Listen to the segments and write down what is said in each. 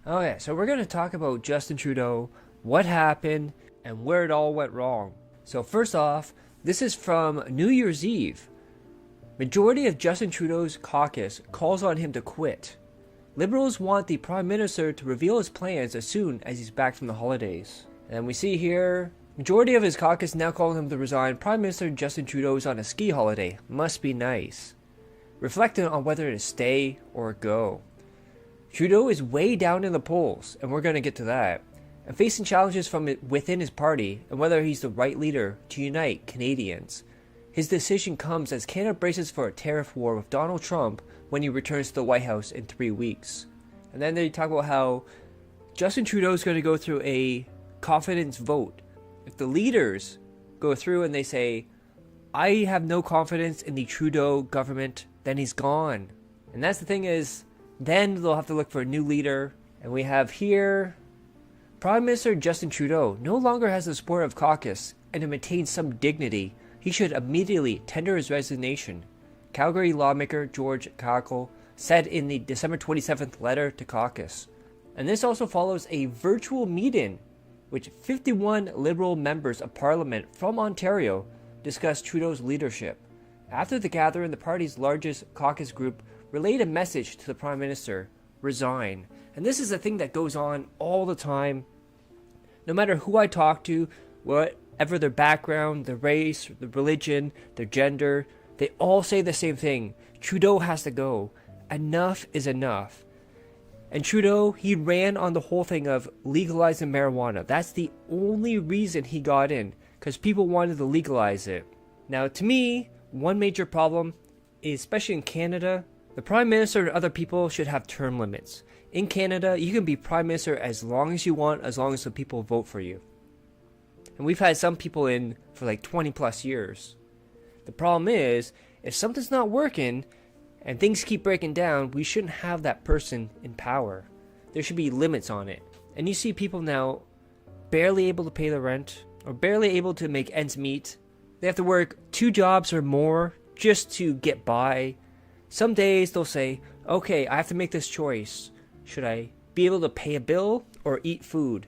Okay, so we're going to talk about Justin Trudeau, what happened, and where it all went wrong. So first off, this is from New Year's Eve. Majority of Justin Trudeau's caucus calls on him to quit. Liberals want the Prime Minister to reveal his plans as soon as he's back from the holidays. And we see here, majority of his caucus now calling him to resign. Prime Minister Justin Trudeau is on a ski holiday. Must be nice. Reflecting on whether to stay or go. Trudeau is way down in the polls, and we're going to get to that, and facing challenges from within his party and whether he's the right leader to unite Canadians. His decision comes as Canada braces for a tariff war with Donald Trump when he returns to the White House in 3 weeks. And then they talk about how Justin Trudeau is going to go through a confidence vote. If the leaders go through and they say, I have no confidence in the Trudeau government, then he's gone. And that's the thing is, then they'll have to look for a new leader. And we have here, Prime Minister Justin Trudeau no longer has the support of caucus, and to maintain some dignity, he should immediately tender his resignation. Calgary lawmaker George Cackle said in the December 27th letter to caucus. And this also follows a virtual meeting, which 51 Liberal members of Parliament from Ontario discussed Trudeau's leadership. After the gathering, the party's largest caucus group relayed a message to the Prime Minister: resign. And this is a thing that goes on all the time. No matter who I talk to, whatever their background, their race, their religion, their gender, they all say the same thing. Trudeau has to go. Enough is enough. And Trudeau, he ran on the whole thing of legalizing marijuana. That's the only reason he got in, because people wanted to legalize it. Now, to me, one major problem is, especially in Canada, the Prime Minister and other people should have term limits. In Canada, you can be Prime Minister as long as you want, as long as the people vote for you. And we've had some people in for like 20 plus years. The problem is, if something's not working and things keep breaking down, we shouldn't have that person in power. There should be limits on it. And you see people now barely able to pay the rent or barely able to make ends meet. They have to work 2 jobs or more just to get by. Some days they'll say, okay, I have to make this choice. Should I be able to pay a bill or eat food?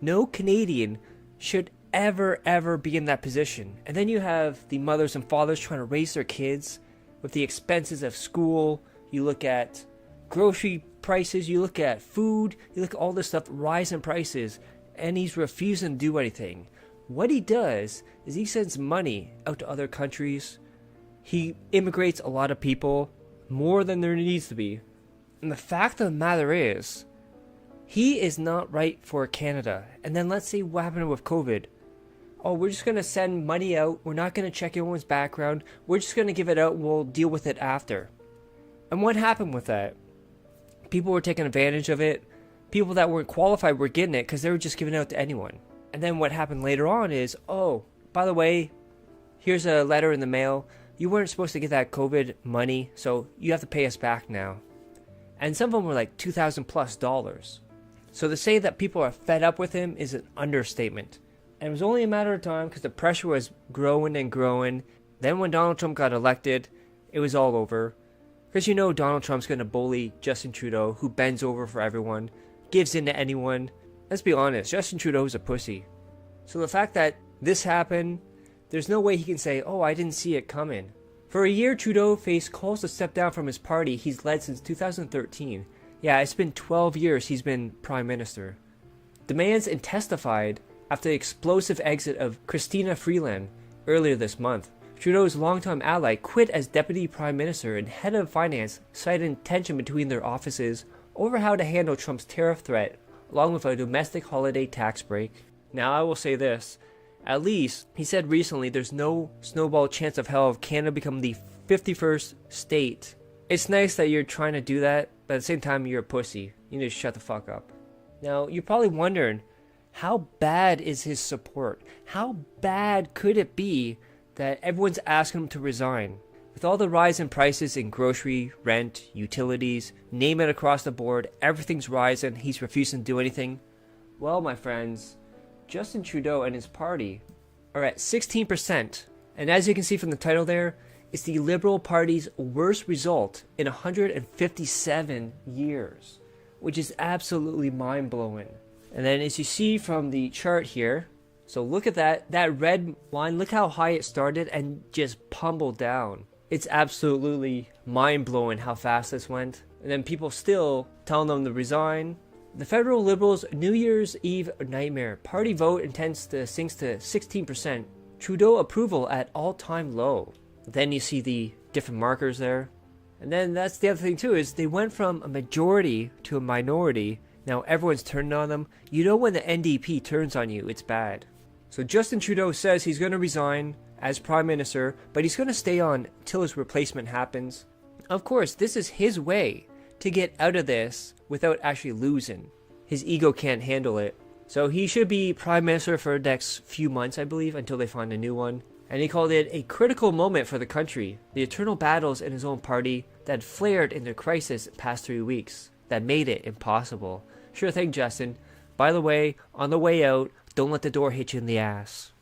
No Canadian should ever be in that position. And then you have the mothers and fathers trying to raise their kids with the expenses of school. You look at grocery prices, you look at food, you look at all this stuff, rise in prices, and he's refusing to do anything. What he does is he sends money out to other countries. He immigrates a lot of people, more than there needs to be. And the fact of the matter is, he is not right for Canada. And then let's see what happened with COVID. Oh, we're just going to send money out. We're not going to check everyone's background. We're just going to give it out and we'll deal with it after. And what happened with that? People were taking advantage of it. People that weren't qualified were getting it because they were just giving it out to anyone. And then what happened later on is, oh, by the way, here's a letter in the mail. You weren't supposed to get that COVID money, so you have to pay us back now. And some of them were like $2,000+. So to say that people are fed up with him is an understatement. And it was only a matter of time because the pressure was growing and growing. Then when Donald Trump got elected, it was all over. Because you know Donald Trump's going to bully Justin Trudeau, who bends over for everyone, gives in to anyone. Let's be honest, Justin Trudeau is a pussy. So the fact that this happened, there's no way he can say, oh, I didn't see it coming. For a year, Trudeau faced calls to step down from his party he's led since 2013. Yeah, it's been 12 years he's been Prime Minister. Demands intensified after the explosive exit of Christina Freeland earlier this month. Trudeau's longtime ally quit as Deputy Prime Minister and Head of Finance, citing tension between their offices over how to handle Trump's tariff threat, along with a domestic holiday tax break. Now, I will say this. At least, he said recently there's no snowball chance of hell of Canada becoming the 51st state. It's nice that you're trying to do that, but at the same time, you're a pussy. You need to shut the fuck up. Now, you're probably wondering, how bad is his support? How bad could it be that everyone's asking him to resign? With all the rise in prices in grocery, rent, utilities, name it across the board, everything's rising, he's refusing to do anything. Well, my friends, Justin Trudeau and his party are at 16%. And as you can see from the title there, it's the Liberal Party's worst result in 157 years. which is absolutely mind-blowing. And then as you see from the chart here, so look at that red line, look how high it started and just pummeled down. It's absolutely mind-blowing how fast this went. And then people still telling them to resign. The federal Liberals' New Year's Eve nightmare. Party vote sinks to 16%. Trudeau approval at all-time low. Then you see the different markers there. And then that's the other thing too, is they went from a majority to a minority. Now everyone's turning on them. You know when the NDP turns on you, it's bad. So Justin Trudeau says he's going to resign as Prime Minister, but he's going to stay on till his replacement happens. Of course, this is his way to get out of this without actually losing. His ego can't handle it. So he should be Prime Minister for the next few months, I believe, until they find a new one. And he called it a critical moment for the country. The eternal battles in his own party that flared into crisis past 3 weeks that made it impossible. Sure thing, Justin. By the way, on the way out, don't let the door hit you in the ass.